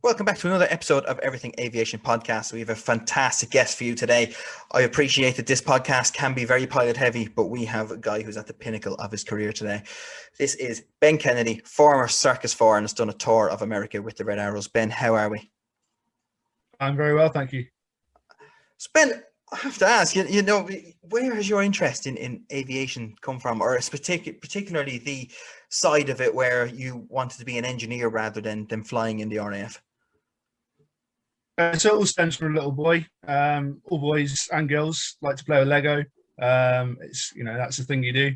Welcome back to another episode of Everything Aviation Podcast. We have a fantastic guest for you today. I appreciate that this podcast can be very pilot heavy, but we have a guy who's at the pinnacle of his career today. This is Ben Kennedy, former Circus and has done a tour of America with the Red Arrows. Ben, how are we? I'm very well, thank you. So Ben, I have to ask, where has your interest in aviation come from, or particularly the side of it where you wanted to be an engineer rather than flying in the RAF? So it all stems from a little boy. All boys and girls like to play with Lego. That's the thing you do.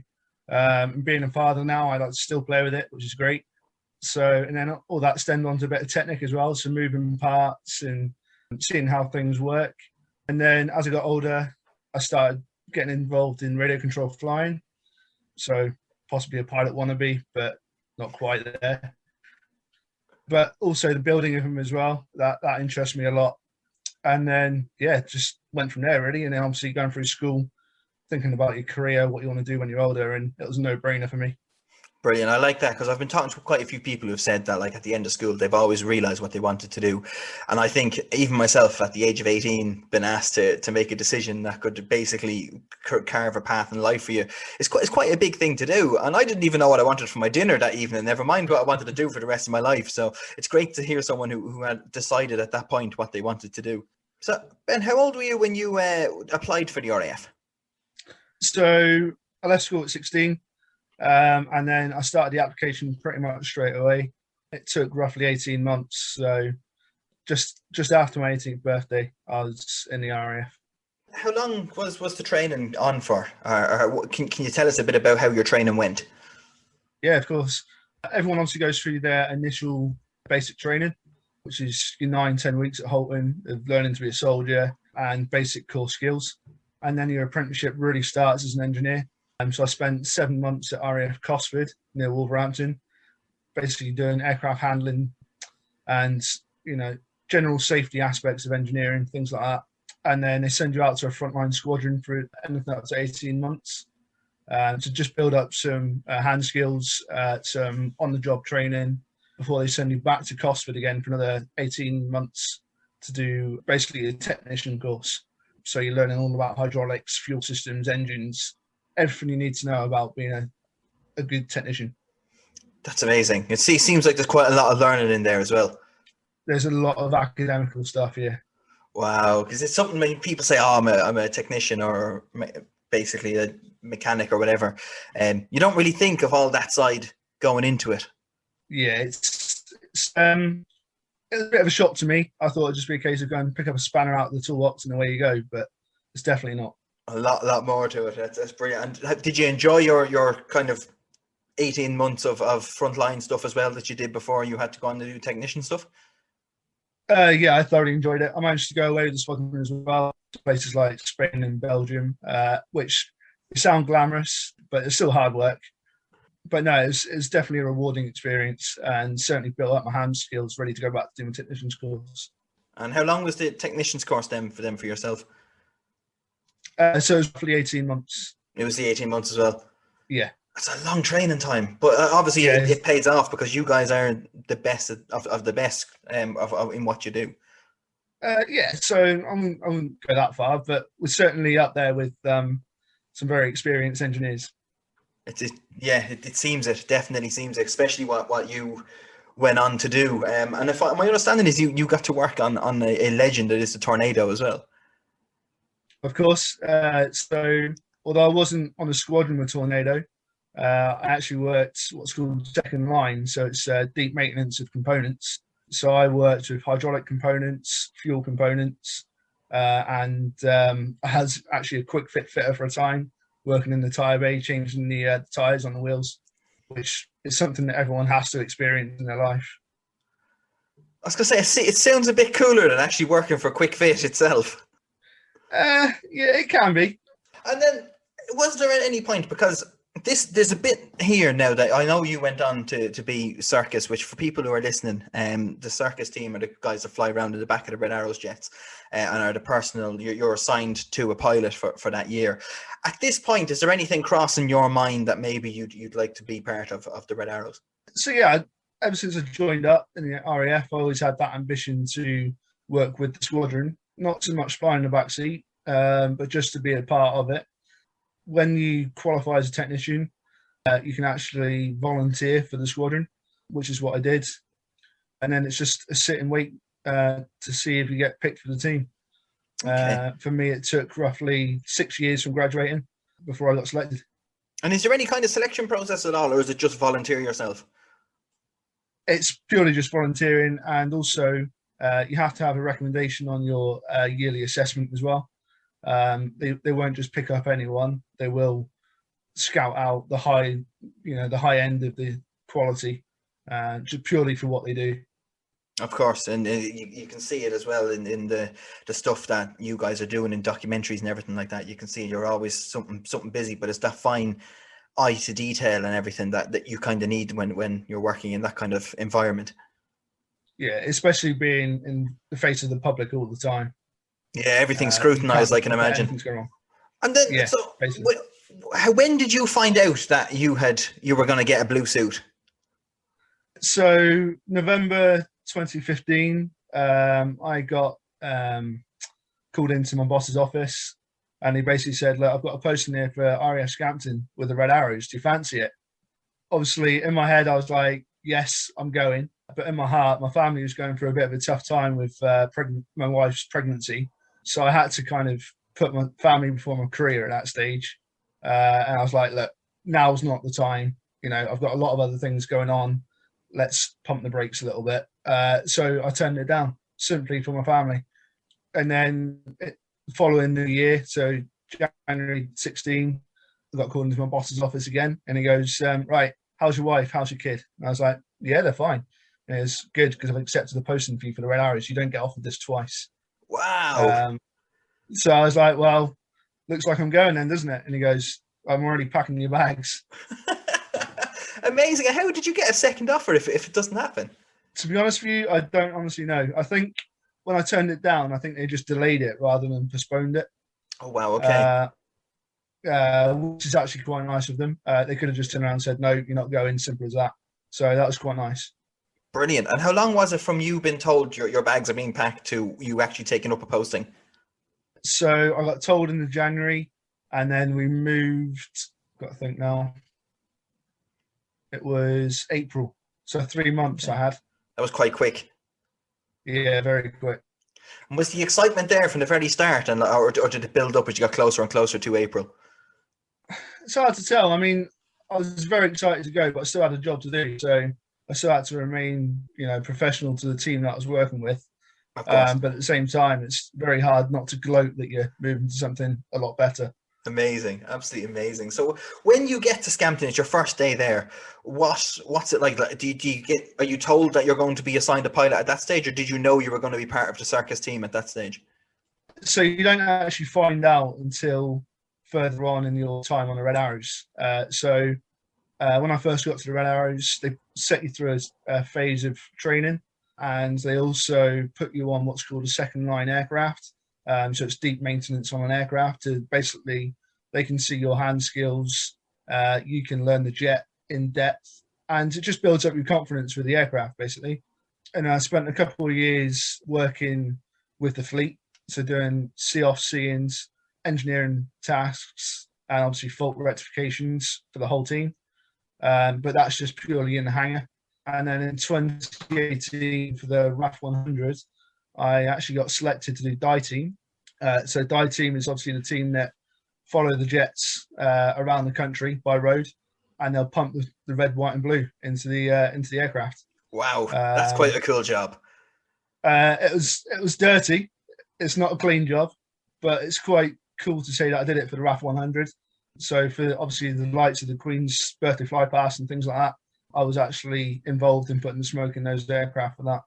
Being a father now, I like to still play with it, which is great. So, and then all that stemmed onto a bit of technic as well. So moving parts and seeing how things work. And then as I got older, I started getting involved in radio control flying. So possibly a pilot wannabe, but not quite there. But also the building of them as well. That interests me a lot. And then, just went from there really. And then obviously going through school, thinking about your career, what you want to do when you're older. And it was a no-brainer for me. Brilliant. I like that because I've been talking to quite a few people who've said that, like, at the end of school, they've always realized what they wanted to do. And I think even myself at the age of 18, been asked to make a decision that could basically carve a path in life for you. It's quite a big thing to do. And I didn't even know what I wanted for my dinner that evening, never mind what I wanted to do for the rest of my life. So it's great to hear someone who had decided at that point what they wanted to do. So Ben, how old were you when you applied for the RAF? So I left school at 16. And then I started the application pretty much straight away. It took roughly 18 months. So just after my 18th birthday, I was in the RAF. How long was the training on for? Or can you tell us a bit about how your training went? Yeah, of course. Everyone obviously goes through their initial basic training, which is 9-10 weeks at Holton of learning to be a soldier and basic core skills. And then your apprenticeship really starts as an engineer. So I spent 7 months at RAF Cosford near Wolverhampton, basically doing aircraft handling and, general safety aspects of engineering, things like that. And then they send you out to a frontline squadron for anything up to 18 months to just build up some hand skills, some on-the-job training before they send you back to Cosford again for another 18 months to do basically a technician course. So you're learning all about hydraulics, fuel systems, engines, everything you need to know about being a good technician. That's amazing. It seems like there's quite a lot of learning in there as well. There's a lot of academical stuff, yeah. Wow, because it's something when people say, "Oh, I'm a technician," or basically a mechanic or whatever, and you don't really think of all that side going into it. Yeah, it's a bit of a shock to me. I thought it'd just be a case of going pick up a spanner out of the toolbox and away you go, but it's definitely not. A lot more to it. That's brilliant. And did you enjoy your kind of 18 months of frontline stuff as well that you did before you had to go on to do technician stuff? Yeah, I thoroughly enjoyed it. I managed to go away with the squadron as well to places like Spain and Belgium, which sound glamorous, but it's still hard work. But no, it's definitely a rewarding experience and certainly built up my hand skills ready to go back to doing a technician's course. And how long was the technician's course then for yourself? So it was roughly 18 months. It was the 18 months as well? Yeah. That's a long training time. But obviously it pays off because you guys are the best of the best in what you do. So I wouldn't go that far, but we're certainly up there with some very experienced engineers. It seems it. Definitely seems it, especially what you went on to do. And if my understanding is you got to work on a legend that is the Tornado as well. Of course. So although I wasn't on a squadron with Tornado, I actually worked what's called second line. So it's deep maintenance of components. So I worked with hydraulic components, fuel components, and I was actually a quick fit fitter for a time, working in the tyre bay, changing the tyres on the wheels, which is something that everyone has to experience in their life. I was going to say, it sounds a bit cooler than actually working for Quick Fit itself. Yeah, it can be. And then, was there at any point, because there's a bit here now that I know you went on to be Circus, which for people who are listening, the Circus team are the guys that fly around in the back of the Red Arrows jets and are the personnel, you're assigned to a pilot for that year. At this point, is there anything crossing your mind that maybe you'd like to be part of the Red Arrows? So yeah, ever since I joined up in the RAF, I always had that ambition to work with the squadron, not so much flying in the back seat, but just to be a part of it. When you qualify as a technician, you can actually volunteer for the squadron, which is what I did. And then it's just a sit and wait to see if you get picked for the team. Okay. For me, it took roughly 6 years from graduating before I got selected. And is there any kind of selection process at all, or is it just volunteer yourself? It's purely just volunteering, and also you have to have a recommendation on your yearly assessment as well. They won't just pick up anyone; they will scout out the high end of the quality, just purely for what they do. Of course, and you can see it as well in the stuff that you guys are doing in documentaries and everything like that. You can see you're always something busy, but it's that fine eye to detail and everything that you kind of need when you're working in that kind of environment. Yeah, especially being in the face of the public all the time. Yeah, everything's scrutinized, I can imagine. And then, yeah, so when did you find out that you were going to get a blue suit? So November 2015, I got called into my boss's office, and he basically said, "Look, I've got a posting here for RAF Scampton with the Red Arrows. Do you fancy it?" Obviously, in my head, I was like, "Yes, I'm going." But in my heart, my family was going through a bit of a tough time with my wife's pregnancy, so I had to kind of put my family before my career at that stage. And I was like, "Look, now's not the time. I've got a lot of other things going on. Let's pump the brakes a little bit." So I turned it down simply for my family. And then following the year, so January 16, I got called into my boss's office again, and he goes, "Right, how's your wife? How's your kid?" And I was like, "Yeah, they're fine." And it's good because I've accepted the posting fee for the Red Arrows. You don't get offered this twice. Wow. So I was like, "Well, looks like I'm going then, doesn't it?" And he goes, "I'm already packing your bags." Amazing. How did you get a second offer if it doesn't happen? To be honest with you, I don't honestly know. I think when I turned it down, I think they just delayed it rather than postponed it. Oh, wow. Okay. Which is actually quite nice of them. They could have just turned around and said, "No, you're not going," simple as that. So that was quite nice. Brilliant. And how long was it from you being told your bags are being packed to you actually taking up a posting? So I got told in the January, and then we moved, got to think now, it was April. So 3 months I had. That was quite quick. Yeah, very quick. And was the excitement there from the very start, or did it build up as you got closer and closer to April? It's hard to tell. I mean, I was very excited to go, but I still had a job to do. So I still had to remain, professional to the team that I was working with. Of course. But at the same time, it's very hard not to gloat that you're moving to something a lot better. Amazing, absolutely amazing. So when you get to Scampton, it's your first day there. What's it like? Are you told that you're going to be assigned a pilot at that stage, or did you know you were going to be part of the circus team at that stage? So you don't actually find out until further on in your time on the Red Arrows. When I first got to the Red Arrows, they set you through a phase of training, and they also put you on what's called a second line aircraft. So it's deep maintenance on an aircraft. To basically, they can see your hand skills. You can learn the jet in depth, and it just builds up your confidence with the aircraft, basically. And I spent a couple of years working with the fleet, so doing see-off, see-ins, engineering tasks, and obviously fault rectifications for the whole team. But that's just purely in the hangar. And then in 2018, for the RAF 100, I actually got selected to do die team. So die team is obviously the team that follow the jets around the country by road, and they'll pump the red, white, and blue into the aircraft. Wow, that's quite a cool job. It was dirty. It's not a clean job, but it's quite cool to say that I did it for the RAF 100. So for obviously the lights of the Queen's birthday fly past and things like that, I was actually involved in putting the smoke in those aircraft for that.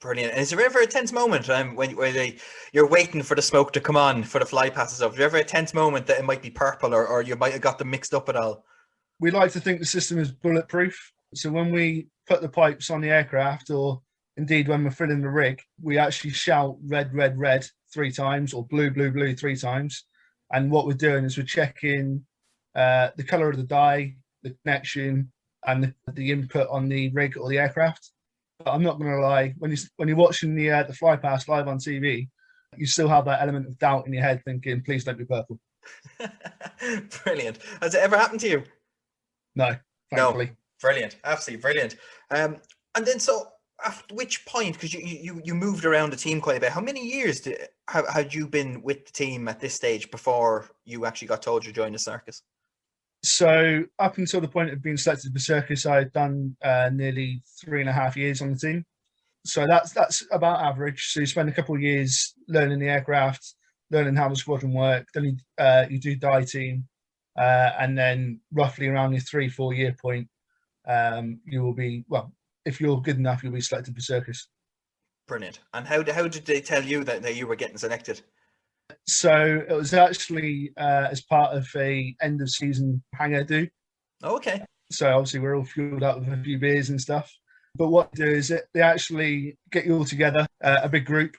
Brilliant. And is there ever a tense moment when you're waiting for the smoke to come on for the fly passes up? Is there ever a tense moment that it might be purple or you might have got them mixed up at all? We like to think the system is bulletproof. So when we put the pipes on the aircraft, or indeed when we're filling the rig, we actually shout red, red, red 3 times, or blue, blue, blue 3 times. And what we're doing is we're checking the colour of the dye, the connection, and the input on the rig or the aircraft. But I'm not going to lie, when you're watching the fly past live on TV, you still have that element of doubt in your head, thinking, "Please don't be purple." Brilliant. Has it ever happened to you? No, thankfully. No. Brilliant. Absolutely brilliant. And then so at which point, because you moved around the team quite a bit, how many years had you been with the team at this stage before you actually got told you joined the circus? So up until the point of being selected for Circus, I'd done nearly 3.5 years on the team. So that's about average. So you spend a couple of years learning the aircraft, learning how the squadron work. Then you do die team, and then roughly around your 3-4 year point, you will be, well, if you're good enough, you'll be selected for Circus. Brilliant. And how did they tell you that you were getting selected? So it was actually as part of a end of season hangar do. Oh, okay. So obviously we're all fueled up with a few beers and stuff. But what they do is they actually get you all together, a big group.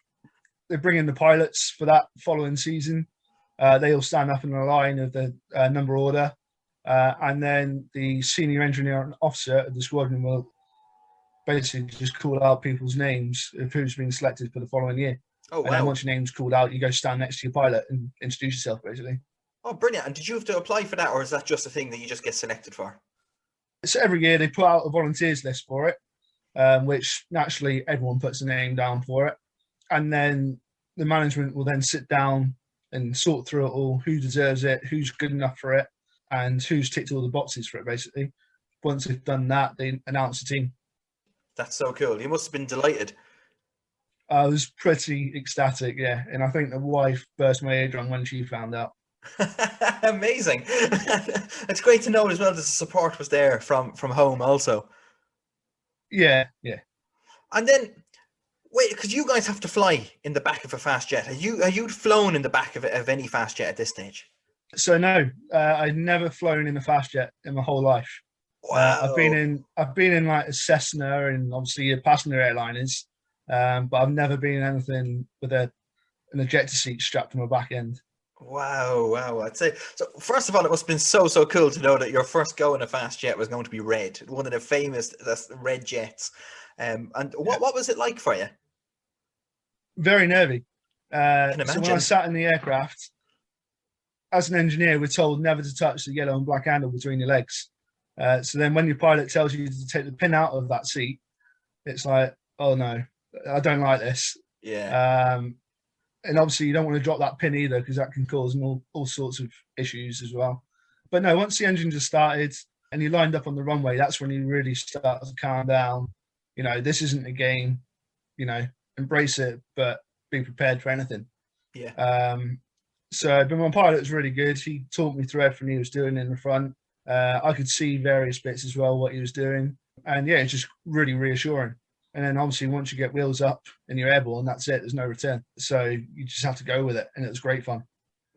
They bring in the pilots for that following season. They all stand up in a line of the number order. And then the senior engineer and officer of the squadron will basically just call out people's names of who's been selected for the following year. Oh, wow. And then once your name's called out, you go stand next to your pilot and introduce yourself, basically. Oh, brilliant. And did you have to apply for that, or is that just a thing that you just get selected for? So every year they put out a volunteers list for it, which naturally everyone puts a name down for it. And then the management will then sit down and sort through it all, who deserves it, who's good enough for it, and who's ticked all the boxes for it, basically. Once they've done that, they announce the team. That's so cool. You must have been delighted. I was pretty ecstatic, yeah. And I think the wife burst my eardrum when she found out. Amazing. It's great to know as well that the support was there from home also. Yeah. And then, wait, because you guys have to fly in the back of a fast jet. Are you flown in the back of any fast jet at this stage? So no, I've never flown in a fast jet in my whole life. Wow. I've been in like a Cessna and obviously a passenger airliners, but I've never been in anything with an ejector seat strapped to my back end. Wow. I'd say, so first of all, it must have been so cool to know that your first go in a fast jet was going to be red, one of the famous red jets. And what was it like for you? Very nervy. I can imagine. So when I sat in the aircraft, as an engineer, we're told never to touch the yellow and black handle between your legs. So then when your pilot tells you to take the pin out of that seat, it's like, oh no, I don't like this. Yeah. And obviously you don't want to drop that pin either, because that can cause all sorts of issues as well. But no, once the engine just started and you lined up on the runway, that's when you really start to calm down. You know, this isn't a game, you know, embrace it, but be prepared for anything. Yeah. But my pilot was really good. He taught me through everything he was doing in the front. I could see various bits as well, what he was doing. And yeah, it's just really reassuring. And then obviously once you get wheels up and you're airborne, that's it. There's no return. So you just have to go with it. And it was great fun.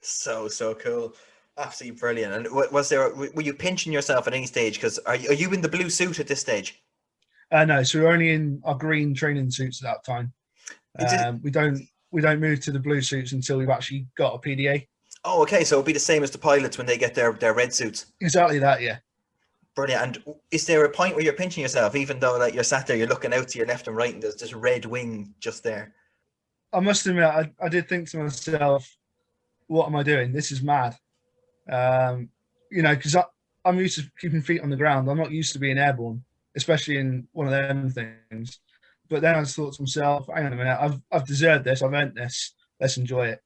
So cool. Absolutely brilliant. And were you pinching yourself at any stage? Because are you in the blue suit at this stage? No, so we're only in our green training suits at that time. We don't move to the blue suits until we've actually got a PDA. Oh, okay. So it'll be the same as the pilots when they get their red suits. Exactly that, yeah. Brilliant. And is there a point where you're pinching yourself, even though like you're sat there, you're looking out to your left and right, and there's this red wing just there? I must admit, I did think to myself, what am I doing? This is mad. You know, because I'm used to keeping feet on the ground. I'm not used to being airborne, especially in one of them things. But then I just thought to myself, hang on a minute, I've deserved this. I've earned this. Let's enjoy it.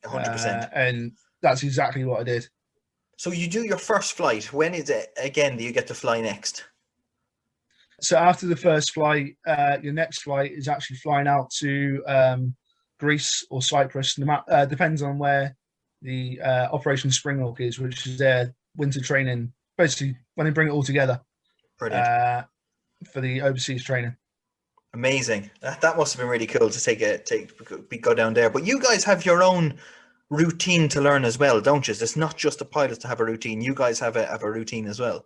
100%. And that's exactly what I did. So you do your first flight. When is it again that you get to fly next? So after the first flight, your next flight is actually flying out to Greece or Cyprus. Depends on where the Operation Springhawk is, which is their winter training. Basically, when they bring it all together. Brilliant. For the overseas training. Amazing. That must have been really cool to go down there. But you guys have your own routine to learn as well, don't you? It's not just the pilots to have a routine. You guys have a routine as well.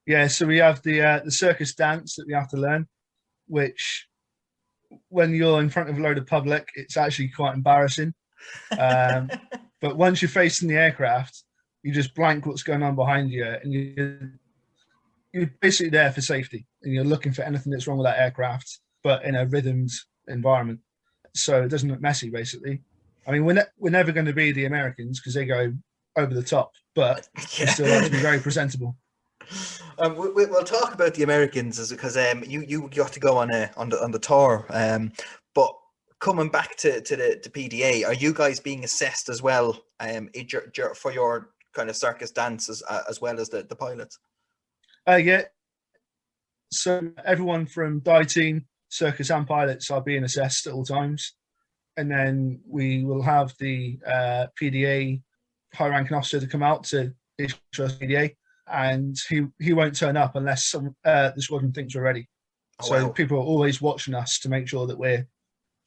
Yeah, so we have the circus dance that we have to learn, which when you're in front of a load of public, it's actually quite embarrassing. But once you're facing the aircraft, you just blank what's going on behind you, and you're basically there for safety, and you're looking for anything that's wrong with that aircraft, but in a rhythmed environment, so it doesn't look messy. Basically, I mean, we're never going to be the Americans because they go over the top, but we still like to be very presentable. We'll talk about the Americans because you got to go on the tour, but coming back to the PDA, are you guys being assessed as well for your kind of circus dances as well as the pilots? Yeah. So everyone from dive team, circus, and pilots are being assessed at all times, and then we will have the PDA high-ranking officer to come out to issue us PDA, and he won't turn up unless the squadron thinks we're ready. Oh, so wow. people are always watching us to make sure that we're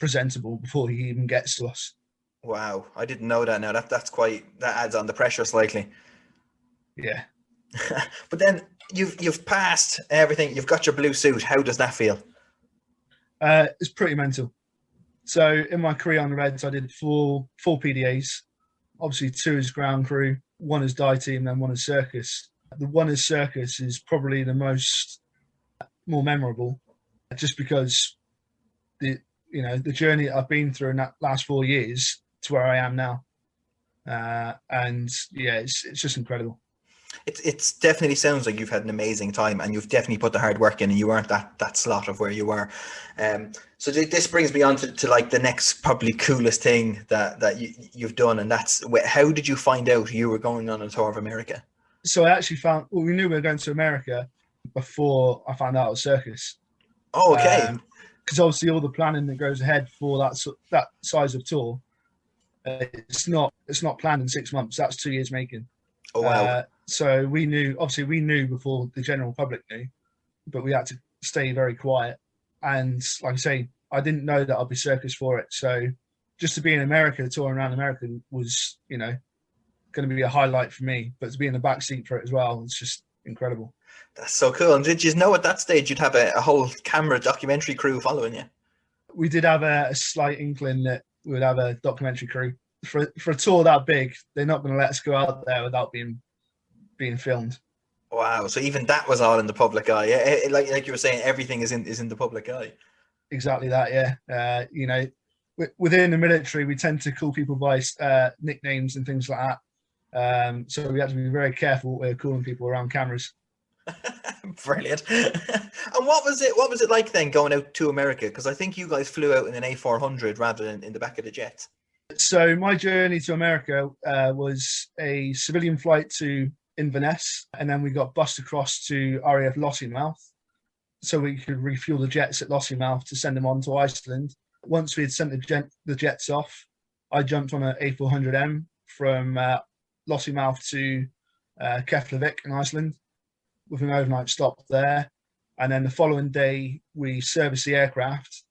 presentable before he even gets to us. Wow, I didn't know that. Now that adds on the pressure slightly. Yeah. But then you've passed everything. You've got your blue suit. How does that feel? It's pretty mental. So in my career on the Reds, I did four PDAs. Obviously, 2 as ground crew, 1 as dive team, and 1 as circus. The 1 as circus is probably the more memorable, just because the journey I've been through in that last 4 years to where I am now, and yeah, it's just incredible. It's definitely sounds like you've had an amazing time, and you've definitely put the hard work in, and you weren't that slot of where you were. So this brings me on to like the next probably coolest thing that you've done, and that's how did you find out you were going on a tour of America? So I actually we knew we were going to America before I found out it was circus. Oh, okay. Because obviously all the planning that goes ahead for that size of tour, it's not planned in 6 months. That's 2 years making. Oh, wow. So we knew before the general public knew, but we had to stay very quiet. And like I say, I didn't know that I'd be circus for it. So just to be in America, touring around America was, going to be a highlight for me. But to be in the back seat for it as well, it's just incredible. That's so cool. And did you know at that stage you'd have a whole camera documentary crew following you? We did have a slight inkling that we would have a documentary crew. For a tour that big, they're not going to let us go out there without being filmed. Wow! So even that was all in the public eye. Like you were saying, everything is in the public eye. Exactly that. Yeah. Within the military, we tend to call people by nicknames and things like that. So we have to be very careful what we're calling people around cameras. Brilliant. And what was it like then going out to America? Because I think you guys flew out in an A400 rather than in the back of the jet. So my journey to America was a civilian flight to Inverness, and then we got bussed across to RAF Lossiemouth so we could refuel the jets at Lossiemouth to send them on to Iceland. Once we had sent the jets off, I jumped on an A400M from Lossiemouth to Keflavik in Iceland with an overnight stop there. And then the following day, we serviced the aircraft,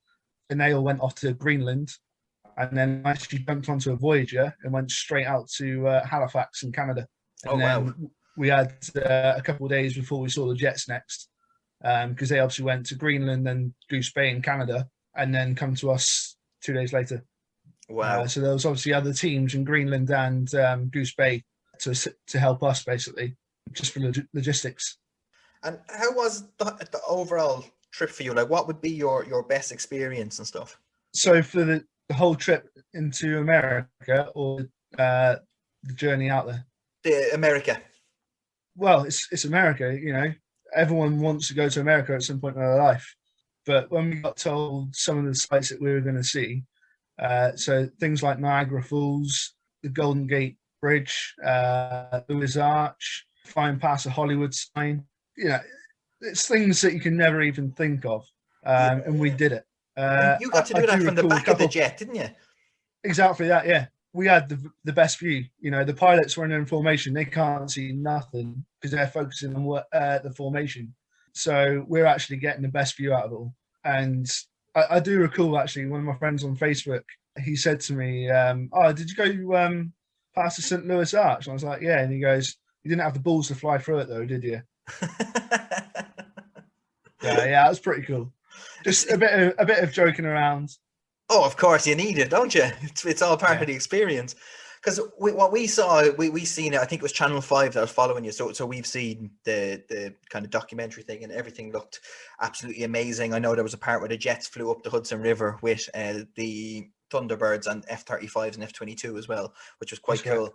and they all went off to Greenland. And then I actually jumped onto a Voyager and went straight out to Halifax in Canada. And then we had a couple of days before we saw the jets next, because they obviously went to Greenland and Goose Bay in Canada, and then come to us 2 days later. Wow! So there was obviously other teams in Greenland and Goose Bay to help us, basically, just for logistics. And how was the overall trip for you? Like, what would be your best experience and stuff? So for the whole trip into America, or the journey out there? America. Well, it's America, Everyone wants to go to America at some point in their life. But when we got told some of the sites that we were going to see, so things like Niagara Falls, the Golden Gate Bridge, Lewis Arch, flying past the Hollywood sign, it's things that you can never even think of. And we did it. You got to do that from the back of the jet, didn't you? Exactly that, yeah. We had the best view. The pilots were in formation. They can't see nothing because they're focusing on the formation. So we're actually getting the best view out of it all. And I do recall, actually, one of my friends on Facebook, he said to me, did you go past the St. Louis Arch? And I was like, yeah. And he goes, you didn't have the balls to fly through it, though, did you? Yeah, that was pretty cool. Just a bit of joking around. Oh, of course, you need it, don't you? It's all part of the experience. Because what we saw, we seen it. I think it was Channel 5 that was following you. So we've seen the kind of documentary thing, and everything looked absolutely amazing. I know there was a part where the jets flew up the Hudson River with the Thunderbirds and F-35s and F-22 as well, which was quite cool.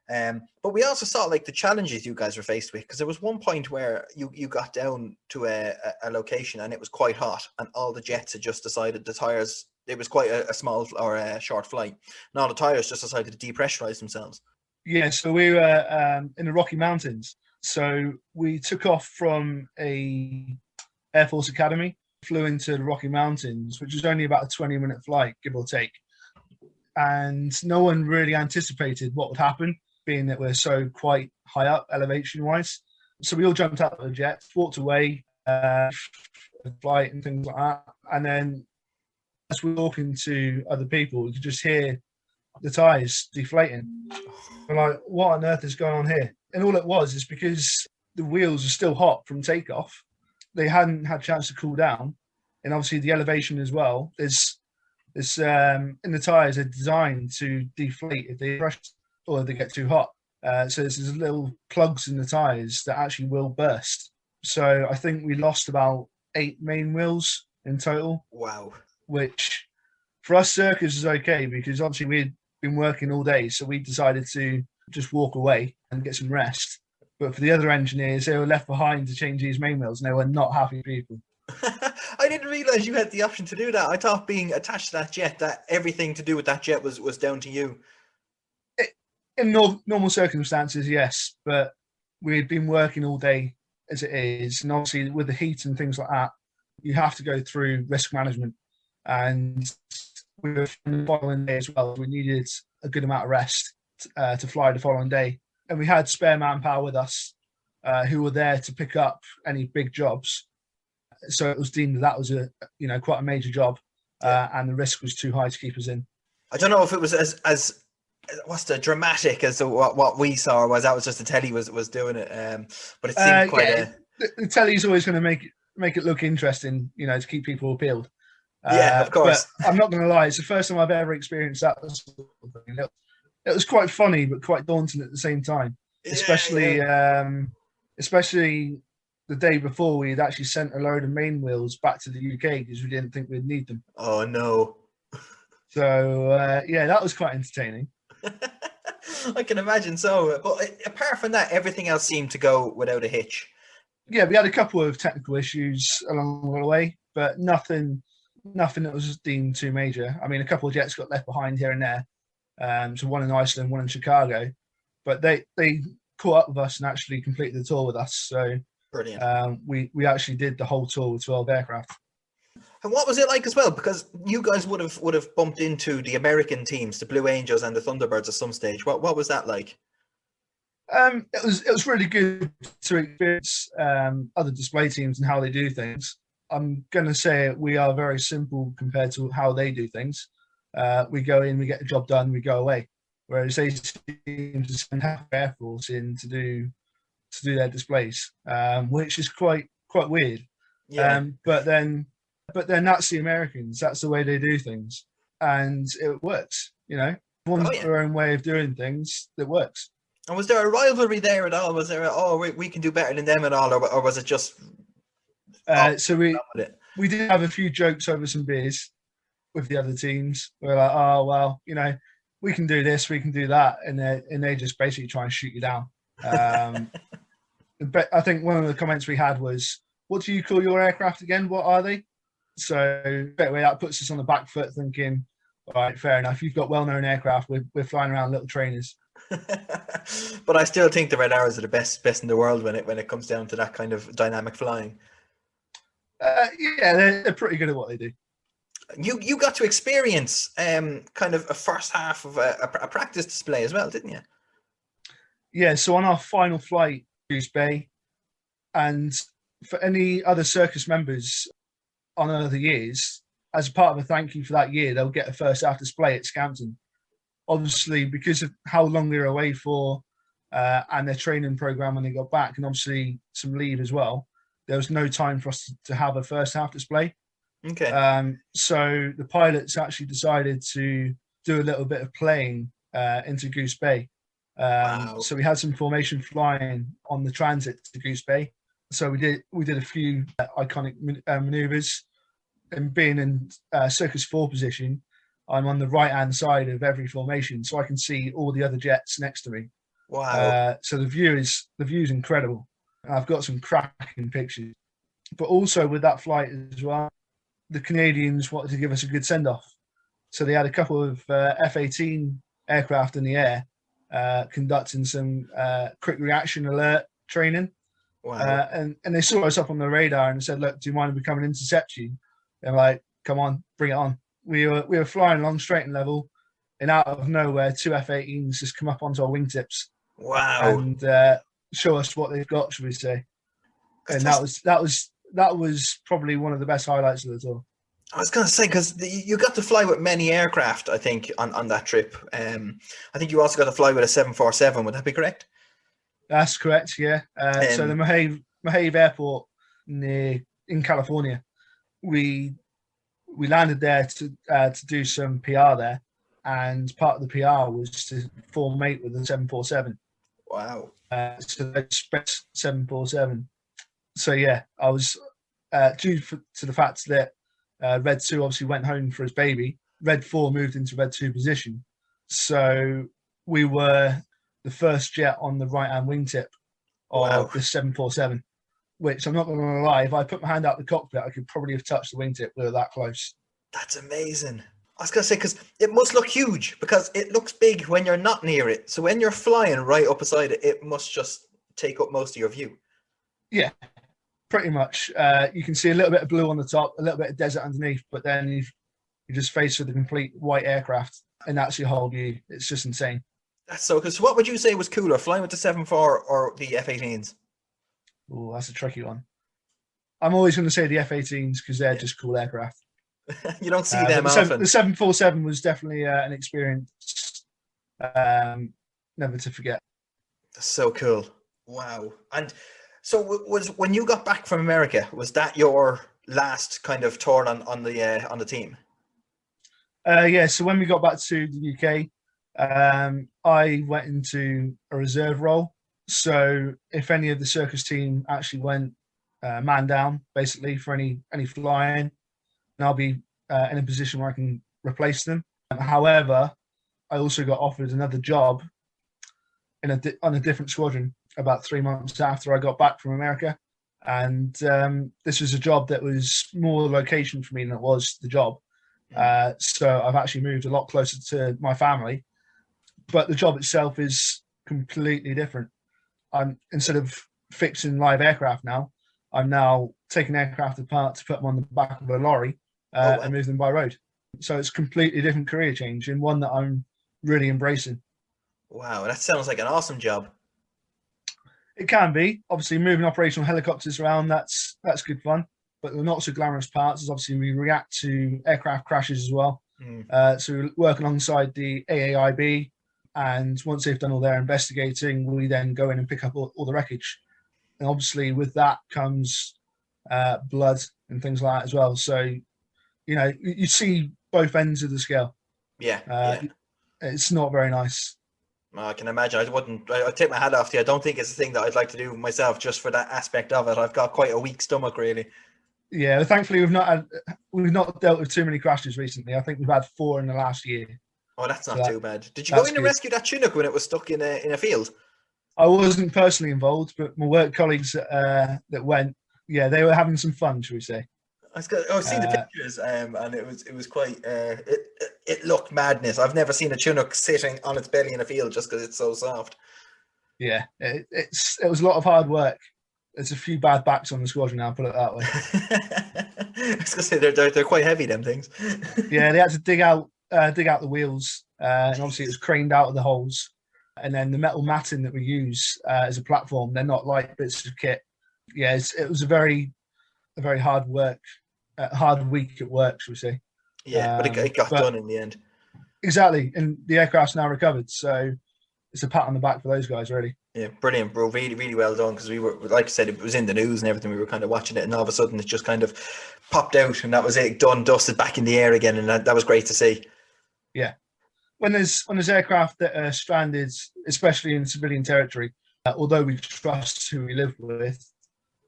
But we also saw like the challenges you guys were faced with, because there was one point where you got down to a location and it was quite hot, and all the jets had just decided the tires. It was quite a small or a short flight. And all the tires just decided to depressurize themselves. Yeah, so we were in the Rocky Mountains. So we took off from a Air Force Academy, flew into the Rocky Mountains, which was only about a 20-minute flight, give or take. And no one really anticipated what would happen, being that we're so quite high up elevation-wise. So we all jumped out of the jets, walked away, flight and things like that. And then as we were talking to other people, we could just hear the tires deflating. We're like, what on earth is going on here? And all it was is because the wheels are still hot from takeoff. They hadn't had a chance to cool down. And obviously the elevation as well. There's in the tires, they're designed to deflate if they press or if they get too hot. So there's little plugs in the tires that actually will burst. So I think we lost about 8 main wheels in total. Wow. Which for us circus is okay, because obviously we'd been working all day, so we decided to just walk away and get some rest. But for the other engineers, they were left behind to change these main wheels, and they were not happy people. I didn't realize you had the option to do that. I thought being attached to that jet, that everything to do with that jet was down to you. In normal circumstances, yes, but we'd been working all day as it is, and obviously with the heat and things like that, you have to go through risk management. And we were the following day as well. We needed a good amount of rest to fly the following day, and we had spare manpower with us who were there to pick up any big jobs. So it was deemed that was quite a major job, and the risk was too high to keep us in. I don't know if it was as what's the dramatic as to what we saw, or was that was just the telly was doing it. But it seemed quite the telly's always going to make it look interesting, to keep people appealed. Yeah, of course. But I'm not going to lie, it's the first time I've ever experienced that sort of thing. It was quite funny, but quite daunting at the same time. Especially the day before, we had actually sent a load of main wheels back to the UK because we didn't think we'd need them. Oh no! So that was quite entertaining. I can imagine so. But apart from that, everything else seemed to go without a hitch. Yeah, we had a couple of technical issues along the way, but nothing that was deemed too major. I mean, a couple of jets got left behind here and there. So one in Iceland, one in Chicago, but they caught up with us and actually completed the tour with us. So brilliant. We actually did the whole tour with 12 aircraft. And what was it like as well? Because you guys would have bumped into the American teams, the Blue Angels and the Thunderbirds at some stage. What was that like? It was really good to experience other display teams and how they do things. I'm going to say we are very simple compared to how they do things. We go in, we get the job done, we go away. Whereas they seem to send half the Air Force in to do their displays, which is quite weird. Yeah. But then that's the Americans. That's the way they do things, and it works. Everyone's got their own way of doing things that works. And was there a rivalry there at all? Was there we can do better than them at all, or was it just? So we did have a few jokes over some beers with the other teams. We're like, oh well, we can do this, we can do that, and they just basically try and shoot you down. But I think one of the comments we had was, "What do you call your aircraft again? What are they?" So that puts us on the back foot, thinking, "All right, fair enough. You've got well-known aircraft. We're flying around little trainers." But I still think the Red Arrows are the best in the world when it comes down to that kind of dynamic flying. They're pretty good at what they do. You got to experience kind of a first half of a practice display as well, didn't you? Yeah, so on our final flight, Goose Bay, and for any other circus members on other years, as a part of a thank you for that year, they'll get a first half display at Scampton. Obviously, because of how long they were away for and their training program when they got back, and obviously some leave as well, there was no time for us to have a first half display. Okay. So the pilots actually decided to do a little bit of playing into Goose Bay. Wow. So we had some formation flying on the transit to Goose Bay. So we did a few iconic maneuvers. And being in Circus 4 position, I'm on the right-hand side of every formation, so I can see all the other jets next to me. Wow. So the view is incredible. I've got some cracking pictures. But also with that flight as well, the Canadians wanted to give us a good send-off. So they had a couple of F-18 aircraft in the air conducting some quick reaction alert training. Wow. And they saw us up on the radar and said, look, do you mind if we come and intercept you? And like, come on, bring it on. We were flying along straight and level, and out of nowhere, 2 F-18s just come up onto our wingtips. Wow. And show us what they've got, should we say? And That's- that was probably one of the best highlights of the tour. I was going to say, because you got to fly with many aircraft, I think, on that trip. I think you also got to fly with a 747. Would that be correct? That's correct, yeah. So the Mojave Airport in California, we landed there to do some PR there, and part of the PR was to form mate with the 747. Wow. So the Express 747. So yeah, I was due to the fact that Red 2 obviously went home for his baby. Red 4 moved into Red 2 position. So we were the first jet on the right-hand wingtip of the 747, which I'm not going to lie, if I put my hand out the cockpit, I could probably have touched the wingtip. We were that close. That's amazing. I was going to say, because it must look huge, because it looks big when you're not near it. So when you're flying right up beside it, it must just take up most of your view. Yeah, pretty much. You can see a little bit of blue on the top, a little bit of desert underneath, but then you just face with a complete white aircraft, and that's your whole view. It's just insane. That's so cool. So what would you say was cooler, flying with the 747 or the F-18s? Oh, that's a tricky one. I'm always going to say the F-18s because they're just cool aircraft. You don't see them often. The 747 was definitely an experience never to forget. That's so cool. Wow. And so was when you got back from America, was that your last kind of tour on the team? Yeah, so when we got back to the UK, I went into a reserve role. So if any of the circus team actually went man down, basically for any flying, and I'll be in a position where I can replace them. However, I also got offered another job on a different squadron about 3 months after I got back from America. And this was a job that was more location for me than it was the job. So I've actually moved a lot closer to my family. But the job itself is completely different. Instead of fixing live aircraft now, I'm now taking aircraft apart to put them on the back of a lorry and move them by road. So it's a completely different career change, and one that I'm really embracing. Wow, that sounds like an awesome job. It can be. Obviously, moving operational helicopters around, that's good fun. But the not so glamorous parts is obviously we react to aircraft crashes as well. So we work alongside the AAIB, and once they've done all their investigating, we then go in and pick up all the wreckage. And obviously with that comes blood and things like that as well. So, you see both ends of the scale. Yeah. It's not very nice. I can imagine. I'd take my hat off to you. I don't think it's a thing that I'd like to do myself just for that aspect of it. I've got quite a weak stomach, really. Yeah, thankfully we've not dealt with too many crashes recently. I think we've had 4 in the last year. Oh, that's not too bad. Did you go in and rescue that Chinook when it was stuck in a field? I wasn't personally involved, but my work colleagues that went, yeah, they were having some fun, shall we say? I've seen the pictures, and it was quite. It looked madness. I've never seen a Chinook sitting on its belly in a field just because it's so soft. Yeah, it was a lot of hard work. There's a few bad backs on the squadron now, put it that way. I was gonna say they're quite heavy, them things. Yeah, they had to dig out the wheels, and obviously it was craned out of the holes. And then the metal matting that we use as a platform, they're not light bits of kit. Yeah, it was a very hard week at work, shall we say. Yeah, but it got done in the end. Exactly, and the aircraft's now recovered, so it's a pat on the back for those guys, really. Yeah, brilliant, bro. Really, really well done, because we were, like I said, it was in the news and everything. We were kind of watching it, and all of a sudden it just kind of popped out, and that was it, done, dusted, back in the air again, and that was great to see. Yeah, when there's aircraft that are stranded, especially in civilian territory, although we trust who we live with,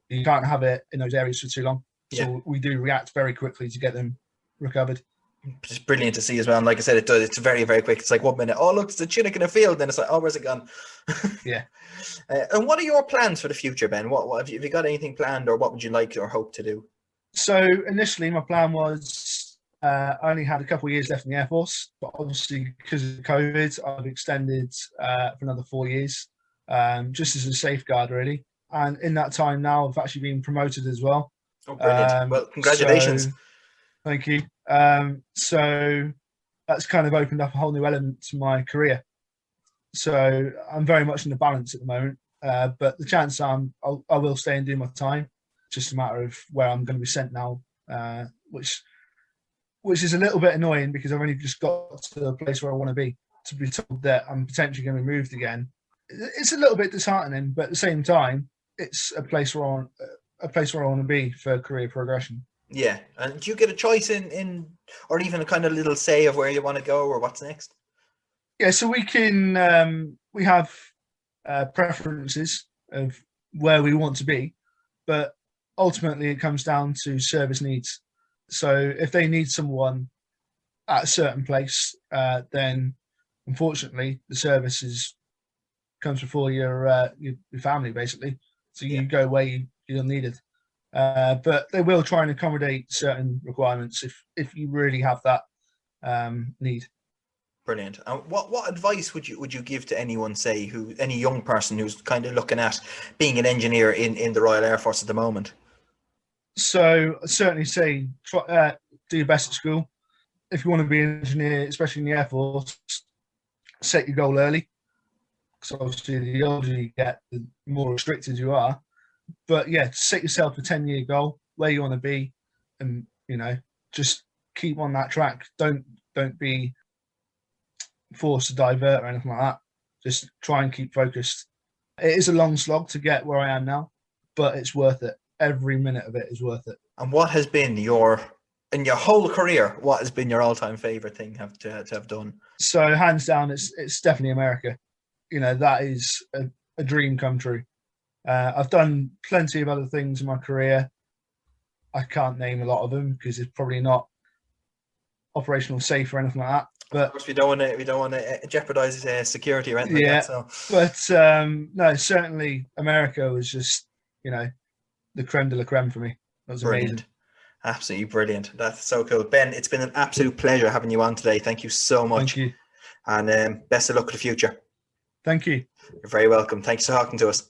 you can't have it in those areas for too long. So we do react very quickly to get them recovered. It's brilliant to see as well. And like I said, it's very, very quick. It's like 1 minute. Oh, look, it's a Chinook in a field. Then it's like, oh, where's it gone? Yeah. And what are your plans for the future, Ben? What have you got anything planned, or what would you like or hope to do? So initially, my plan was I only had a couple of years left in the Air Force, but obviously because of COVID, I've extended for another 4 years, just as a safeguard, really. And in that time now, I've actually been promoted as well. Oh, brilliant! Well, congratulations. So, thank you. So that's kind of opened up a whole new element to my career. So I'm very much in the balance at the moment, but the chance I will stay and do my time. Just a matter of where I'm going to be sent now, which is a little bit annoying because I've only just got to the place where I want to be. To be told that I'm potentially going to be moved again, it's a little bit disheartening, but at the same time, it's a place where I want to be for career progression. Yeah, and do you get a choice in or even a kind of little say of where you want to go or what's next? Yeah, so we have preferences of where we want to be, but ultimately it comes down to service needs. So if they need someone at a certain place, then unfortunately the service comes before your family, basically. So you go where you're needed. But they will try and accommodate certain requirements if you really have that need. Brilliant. And what advice would you give to anyone, say, any young person who's kind of looking at being an engineer in the Royal Air Force at the moment? So I'd certainly say do your best at school. If you want to be an engineer, especially in the Air Force, set your goal early. Because obviously the older you get, the more restricted you are. But yeah, set yourself a 10-year goal where you want to be, and just keep on that track. Don't be forced to divert or anything like that. Just try and keep focused. It is a long slog to get where I am now, but it's worth it. Every minute of it is worth it. And what has been in your whole career, what has been your all-time favorite thing to have done? So hands down, it's definitely America. That is a dream come true. I've done plenty of other things in my career. I can't name a lot of them because it's probably not operational safe or anything like that. But of course, we don't want to jeopardize security or anything like that. So. But no, certainly America was just the creme de la creme for me. That was brilliant. Amazing. Absolutely brilliant. That's so cool. Ben, it's been an absolute pleasure having you on today. Thank you so much. Thank you. And best of luck for the future. Thank you. You're very welcome. Thanks for talking to us.